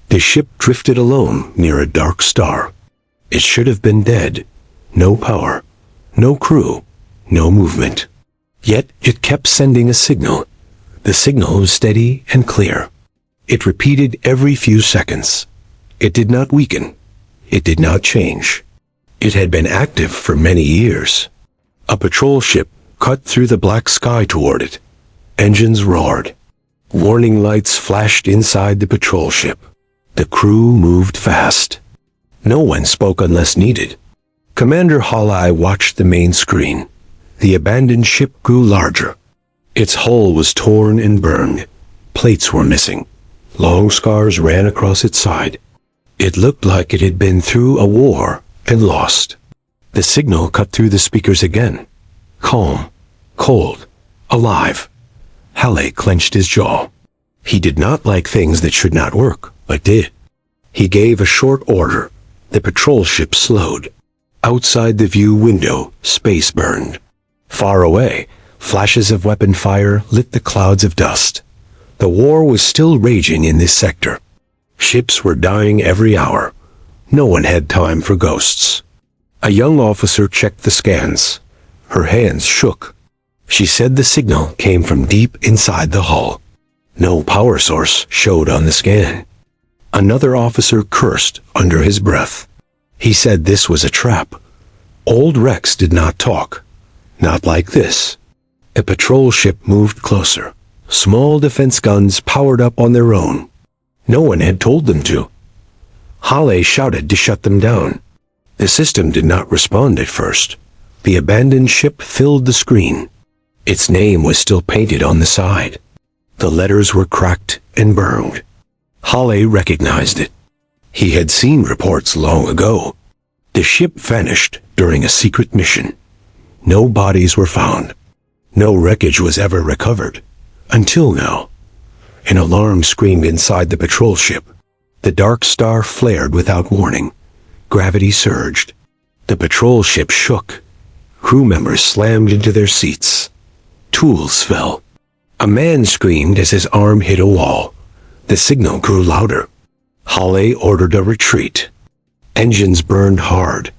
The ship drifted alone near a dark star. It should have been dead. No power, no crew, no movement. Yet it kept sending a signal. The signal was steady and clear. It repeated every few seconds. It did not weaken. It did not change. It had been active for many years. A patrol ship cut through the black sky toward it. Engines roared. Warning lights flashed inside the patrol ship. The crew moved fast. No one spoke unless needed. Commander Hallei watched the main screen. The abandoned ship grew larger. Its hull was torn and burned. Plates were missing. Long scars ran across its side. It looked like it had been through a war and lost. The signal cut through the speakers again. Calm, cold, alive. Hallei clenched his jaw. He did not like things that should not work, but did. He gave a short order. The patrol ship slowed. Outside the view window, space burned. Far away, flashes of weapon fire lit the clouds of dust. The war was still raging in this sector. Ships were dying every hour. No one had time for ghosts. A young officer checked the scans. Her hands shook. She said the signal came from deep inside the hull. No power source showed on the scan. Another officer cursed under his breath. He said this was a trap. Old Rex did not talk. Not like this. A patrol ship moved closer. Small defense guns powered up on their own. No one had told them to. Hallei shouted to shut them down. The system did not respond at first. The abandoned ship filled the screen. Its name was still painted on the side. The letters were cracked and burned. Hallei recognized it. He had seen reports long ago. The ship vanished during a secret mission. No bodies were found. No wreckage was ever recovered. Until now. An alarm screamed inside the patrol ship. The dark star flared without warning. Gravity surged. The patrol ship shook. Crew members slammed into their seats. Tools fell. A man screamed as his arm hit a wall. The signal grew louder. Hallei ordered a retreat. Engines burned hard.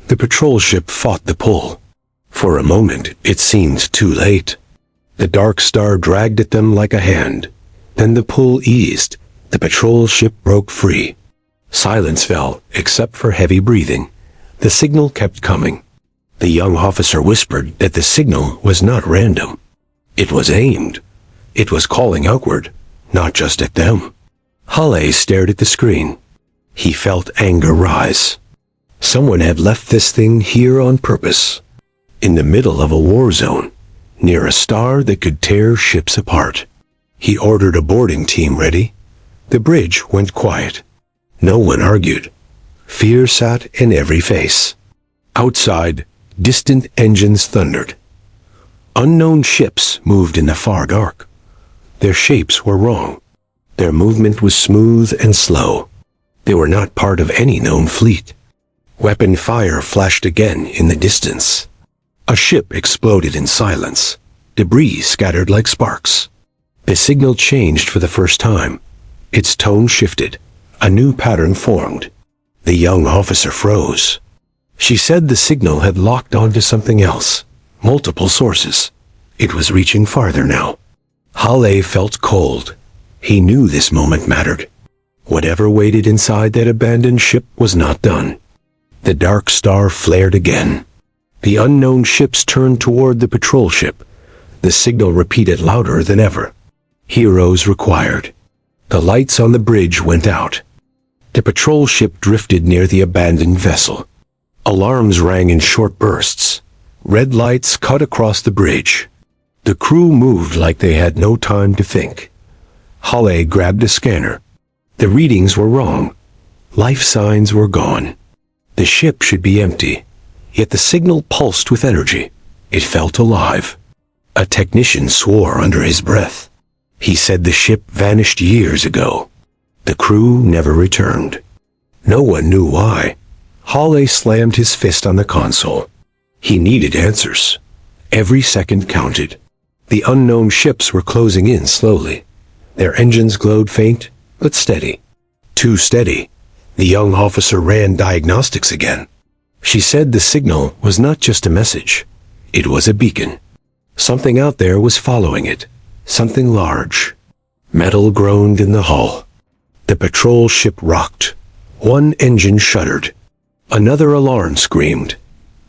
The patrol ship fought the pull. For a moment, it seemed too late. The dark star dragged at them like a hand. Then the pull eased. The patrol ship broke free. Silence fell, except for heavy breathing. The signal kept coming. The young officer whispered that the signal was not random. It was aimed. It was calling outward, not just at them. Hallei stared at the screen. He felt anger rise. Someone had left this thing here on purpose. In the middle of a war zone, near a star that could tear ships apart. He ordered a boarding team ready. The bridge went quiet. No one argued. Fear sat in every face. Outside, distant engines thundered. Unknown ships moved in the far dark. Their shapes were wrong. Their movement was smooth and slow. They were not part of any known fleet. Weapon fire flashed again in the distance. A ship exploded in silence. Debris scattered like sparks. The signal changed for the first time. Its tone shifted. A new pattern formed. The young officer froze. She said the signal had locked onto something else. Multiple sources. It was reaching farther now. Hallei felt cold. He knew this moment mattered. Whatever waited inside that abandoned ship was not done. The dark star flared again. The unknown ships turned toward the patrol ship. The signal repeated louder than ever. Heroes required. The lights on the bridge went out. The patrol ship drifted near the abandoned vessel. Alarms rang in short bursts. Red lights cut across the bridge. The crew moved like they had no time to think. Hallei grabbed a scanner. The readings were wrong. Life signs were gone. The ship should be empty. Yet the signal pulsed with energy. It felt alive. A technician swore under his breath. He said the ship vanished years ago. The crew never returned. No one knew why. Hallei slammed his fist on the console. He needed answers. Every second counted. The unknown ships were closing in slowly. Their engines glowed faint, but steady. too steady. The young officer ran diagnostics again. She said the signal was not just a message. It was a beacon. Something out there was following it. Something large. Metal groaned in the hull. The patrol ship rocked. One engine shuddered. Another alarm screamed.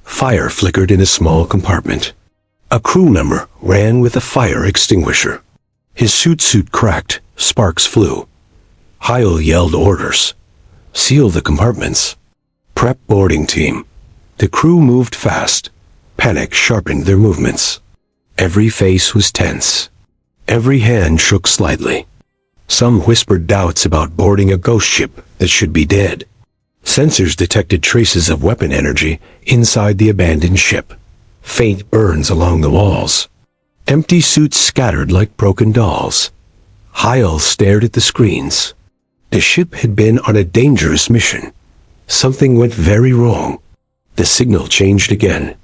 Fire flickered in a small compartment. A crew member ran with a fire extinguisher. His suit cracked. Sparks flew. Heil yelled orders. Seal the compartments. Prep boarding team. The crew moved fast. Panic sharpened their movements. Every face was tense. Every hand shook slightly. Some whispered doubts about boarding a ghost ship that should be dead. Sensors detected traces of weapon energy inside the abandoned ship. Faint burns along the walls. Empty suits scattered like broken dolls. Heil stared at the screens. The ship had been on a dangerous mission. Something went very wrong. The signal changed again.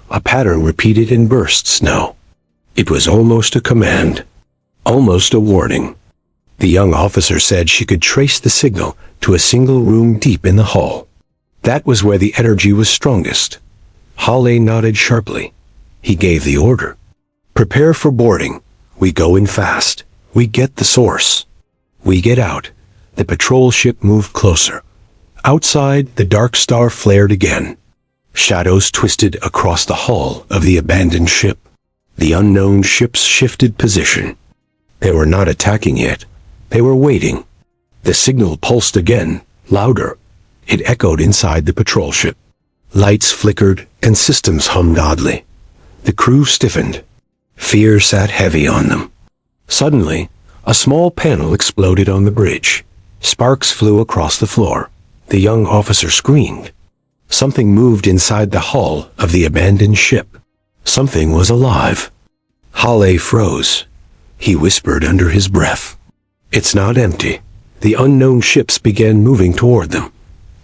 A pattern repeated in bursts now. It was almost a command. Almost a warning. The young officer said she could trace the signal to a single room deep in the hull. That was where the energy was strongest. Halle nodded sharply. He gave the order. Prepare for boarding. We go in fast. We get the source. We get out. The patrol ship moved closer. Outside, the dark star flared again. Shadows twisted across the hull of the abandoned ship. The unknown ships shifted position. They were not attacking yet. They were waiting. The signal pulsed again, louder. It echoed inside the patrol ship. Lights flickered and systems hummed oddly. The crew stiffened. Fear sat heavy on them. Suddenly, a small panel exploded on the bridge. Sparks flew across the floor. The young officer screamed. Something moved inside the hull of the abandoned ship. Something was alive. Halle froze. He whispered under his breath. It's not empty. The unknown ships began moving toward them.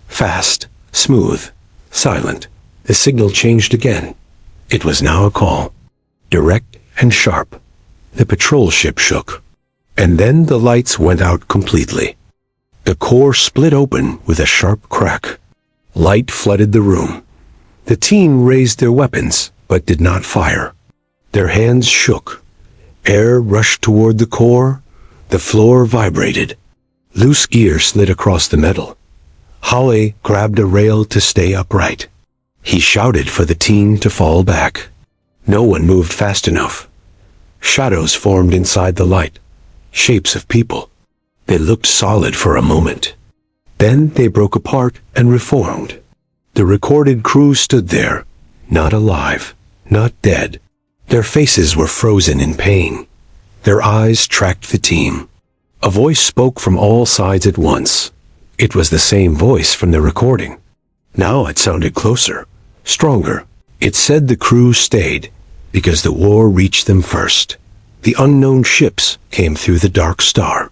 Fast, smooth, silent. The signal changed again. It was now a call. Direct and sharp. The patrol ship shook. And then the lights went out completely. The core split open with a sharp crack. Light flooded the room. The team raised their weapons, but did not fire. Their hands shook. Air rushed toward the core. The floor vibrated. Loose gear slid across the metal. Halle grabbed a rail to stay upright. He shouted for the team to fall back. No one moved fast enough. Shadows formed inside the light. Shapes of people. They looked solid for a moment. Then they broke apart and reformed. The recorded crew stood there, not alive, not dead. Their faces were frozen in pain. Their eyes tracked the team. A voice spoke from all sides at once. It was the same voice from the recording. Now it sounded closer, stronger. It said the crew stayed because the war reached them first. The unknown ships came through the dark star.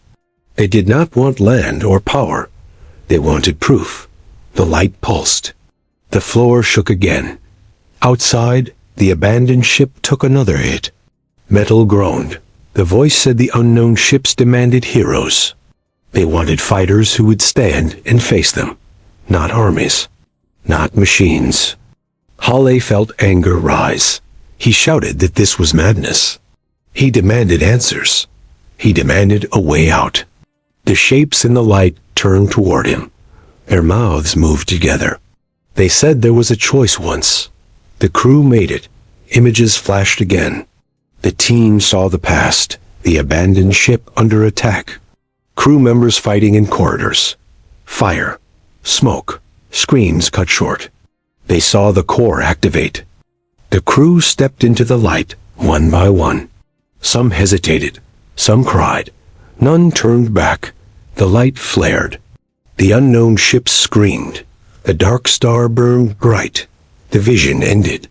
They did not want land or power. They wanted proof. The light pulsed. The floor shook again. Outside, the abandoned ship took another hit. Metal groaned. The voice said the unknown ships demanded heroes. They wanted fighters who would stand and face them. Not armies. Not machines. Halle felt anger rise. He shouted that this was madness. He demanded answers. He demanded a way out. The shapes in the light turned toward him. Their mouths moved together. They said there was a choice once. The crew made it. Images flashed again. The team saw the past, the abandoned ship under attack. Crew members fighting in corridors. Fire, smoke, screams cut short. They saw the core activate. The crew stepped into the light, one by one. Some hesitated. Some cried. None turned back. The light flared. The unknown ships screamed. The dark star burned bright. The vision ended.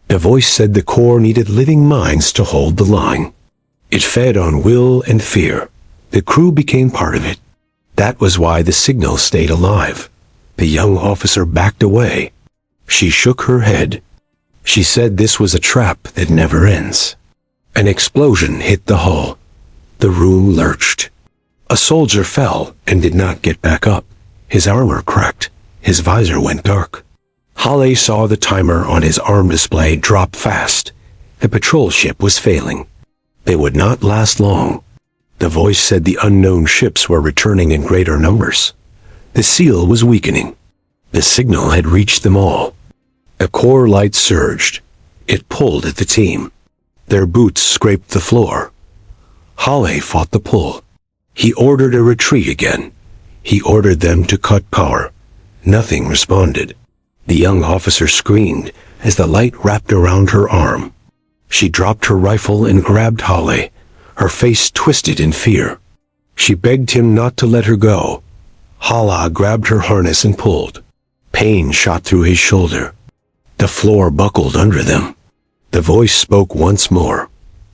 The voice said the core needed living minds to hold the line. It fed on will and fear. The crew became part of it. That was why the signal stayed alive. The young officer backed away. She shook her head. She said this was a trap that never ends. An explosion hit the hull. The room lurched. A soldier fell and did not get back up. His armor cracked. His visor went dark. Hale saw the timer on his arm display drop fast. The patrol ship was failing. They would not last long. The voice said the unknown ships were returning in greater numbers. The seal was weakening. The signal had reached them all. A core light surged. It pulled at the team. Their boots scraped the floor. Hale fought the pull. He ordered a retreat again. He ordered them to cut power. Nothing responded. The young officer screamed as the light wrapped around her arm. She dropped her rifle and grabbed Hale, her face twisted in fear. She begged him not to let her go. Hala grabbed her harness and pulled. Pain shot through his shoulder. The floor buckled under them. The voice spoke once more.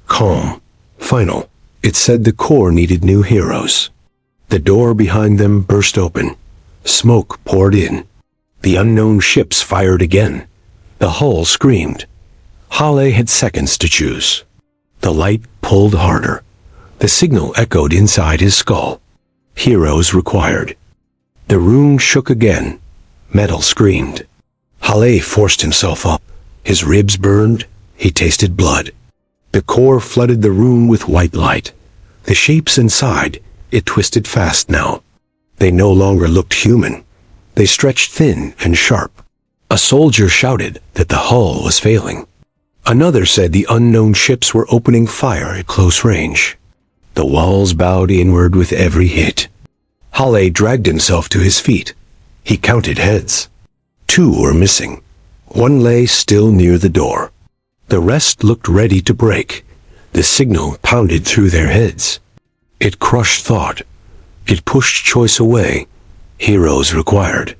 Calm. Final. It said the Corps needed new heroes. The door behind them burst open. Smoke poured in. The unknown ships fired again. The hull screamed. Hale had seconds to choose. The light pulled harder. The signal echoed inside his skull. Heroes required. The room shook again. Metal screamed. Hale forced himself up. His ribs burned. He tasted blood. The Corps flooded the room with white light. The shapes inside, it twisted fast now. They no longer looked human. They stretched thin and sharp. A soldier shouted that the hull was failing. Another said the unknown ships were opening fire at close range. The walls bowed inward with every hit. Hale dragged himself to his feet. He counted heads. 2 were missing. 1 lay still near the door. The rest looked ready to break. The signal pounded through their heads. It crushed thought. It pushed choice away. Heroes required.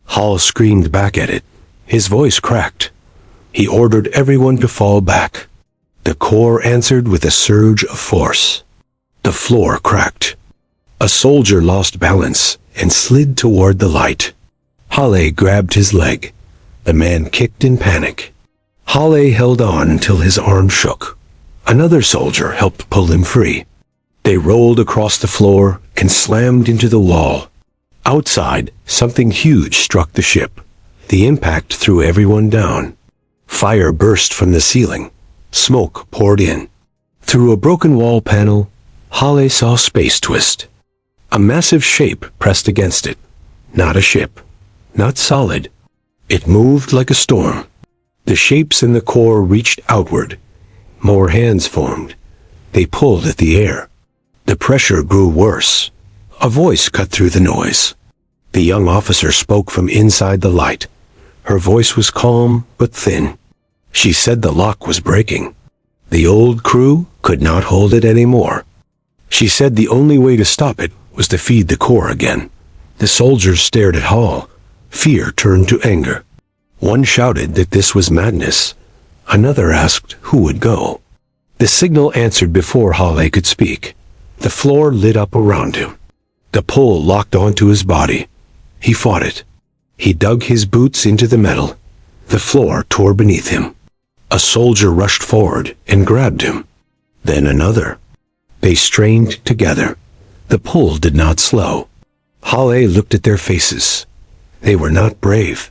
Hall screamed back at it. His voice cracked. He ordered everyone to fall back. The Corps answered with a surge of force. The floor cracked. A soldier lost balance and slid toward the light. Hale grabbed his leg. The man kicked in panic. Hale held on until his arm shook. Another soldier helped pull him free. They rolled across the floor and slammed into the wall. Outside, something huge struck the ship. The impact threw everyone down. Fire burst from the ceiling. Smoke poured in. Through a broken wall panel, Hale saw space twist. A massive shape pressed against it. Not a ship. Not solid. It moved like a storm. The shapes in the core reached outward. More hands formed. They pulled at the air. The pressure grew worse. A voice cut through the noise. The young officer spoke from inside the light. Her voice was calm but thin. She said the lock was breaking. The old crew could not hold it anymore. She said the only way to stop it was to feed the core again. The soldiers stared at Hall. Fear turned to anger. One shouted that this was madness. Another asked who would go. The signal answered before Hale could speak. The floor lit up around him. The pull locked onto his body. He fought it. He dug his boots into the metal. The floor tore beneath him. A soldier rushed forward and grabbed him. Then another. They strained together. The pull did not slow. Hale looked at their faces. They were not brave.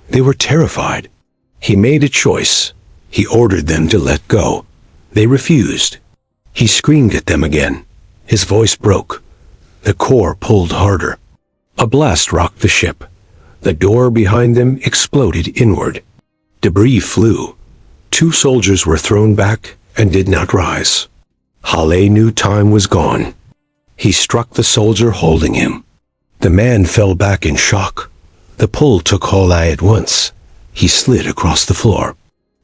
They were terrified. He made a choice. He ordered them to let go. They refused. He screamed at them again. His voice broke. The core pulled harder. A blast rocked the ship. The door behind them exploded inward. Debris flew. 2 soldiers were thrown back and did not rise. Hale knew time was gone. He struck the soldier holding him. The man fell back in shock. The pull took Hale at once. He slid across the floor.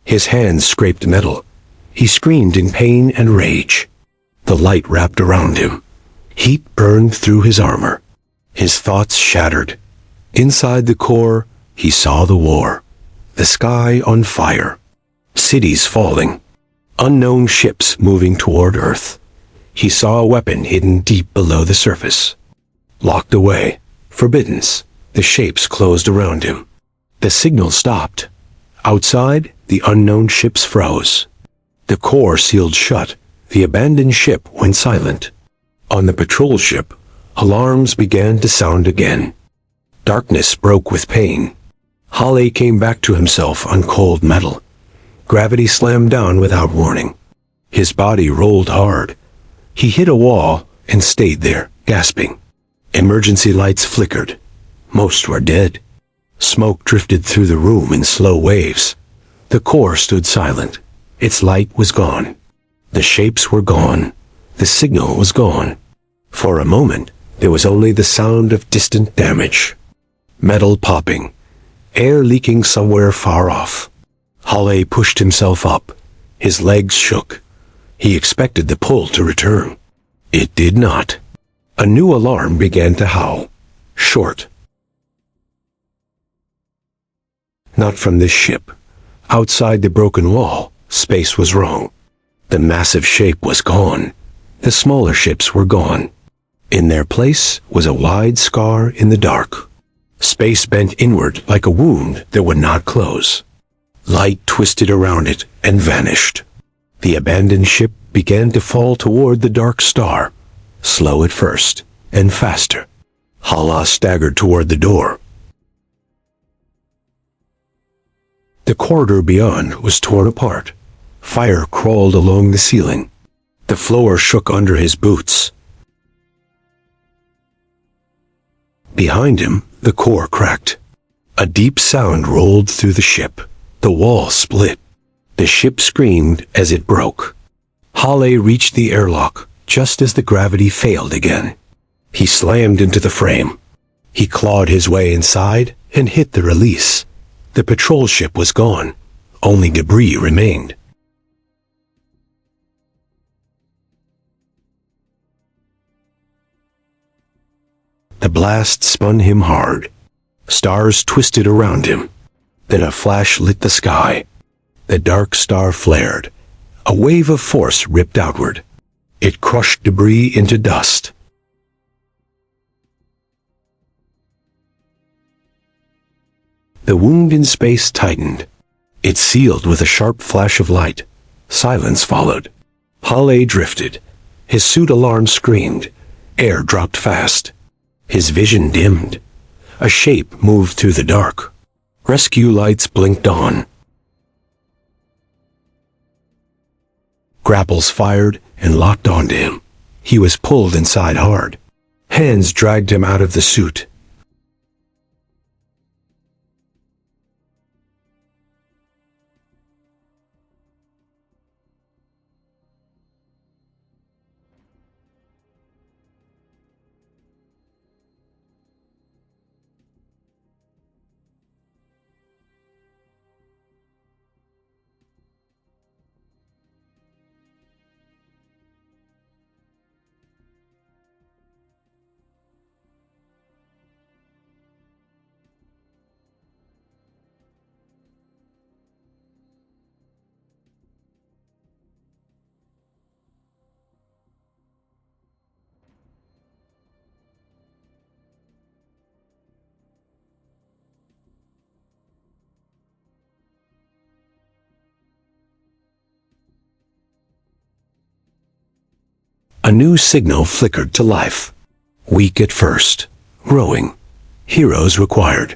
His hands scraped metal. He screamed in pain and rage. The light wrapped around him. Heat burned through his armor. His thoughts shattered. Inside the core, he saw the war. The sky on fire. Cities falling. Unknown ships moving toward Earth. He saw a weapon hidden deep below the surface. Locked away. Forbiddens. The shapes closed around him. The signal stopped. Outside, the unknown ships froze. The core sealed shut. The abandoned ship went silent. On the patrol ship, Alarms began to sound again. Darkness broke with pain. Hale came back to himself on cold metal. Gravity slammed down without warning. His body rolled hard. He hit a wall and stayed there, gasping. Emergency lights flickered. Most were dead. Smoke drifted through the room in slow waves. The core stood silent. Its light was gone. The shapes were gone. The signal was gone. For a moment, there was only the sound of distant damage. Metal popping. Air leaking somewhere far off. Hale pushed himself up. His legs shook. He expected the pull to return. It did not. A new alarm began to howl. Short. Not from this ship. Outside the broken wall, space was wrong. The massive shape was gone. The smaller ships were gone. In their place was a wide scar in the dark. Space bent inward like a wound that would not close. Light twisted around it and vanished. The abandoned ship began to fall toward the dark star, slow at first and faster. Hala staggered toward the door. The corridor beyond was torn apart. Fire crawled along the ceiling. The floor shook under his boots. Behind him, the core cracked. A deep sound rolled through the ship. The wall split. The ship screamed as it broke. Hale reached the airlock just as the gravity failed again. He slammed into the frame. He clawed his way inside and hit the release. The patrol ship was gone. Only debris remained. The blast spun him hard. Stars twisted around him. Then a flash lit the sky. The dark star flared. A wave of force ripped outward. It crushed debris into dust. The wound in space tightened. It sealed with a sharp flash of light. Silence followed. Hale drifted. His suit alarm screamed. Air dropped fast. His vision dimmed. A shape moved through the dark. Rescue lights blinked on. Grapples fired and locked onto him. He was pulled inside hard. Hands dragged him out of the suit. A new signal flickered to life. Weak at first, growing. Heroes required.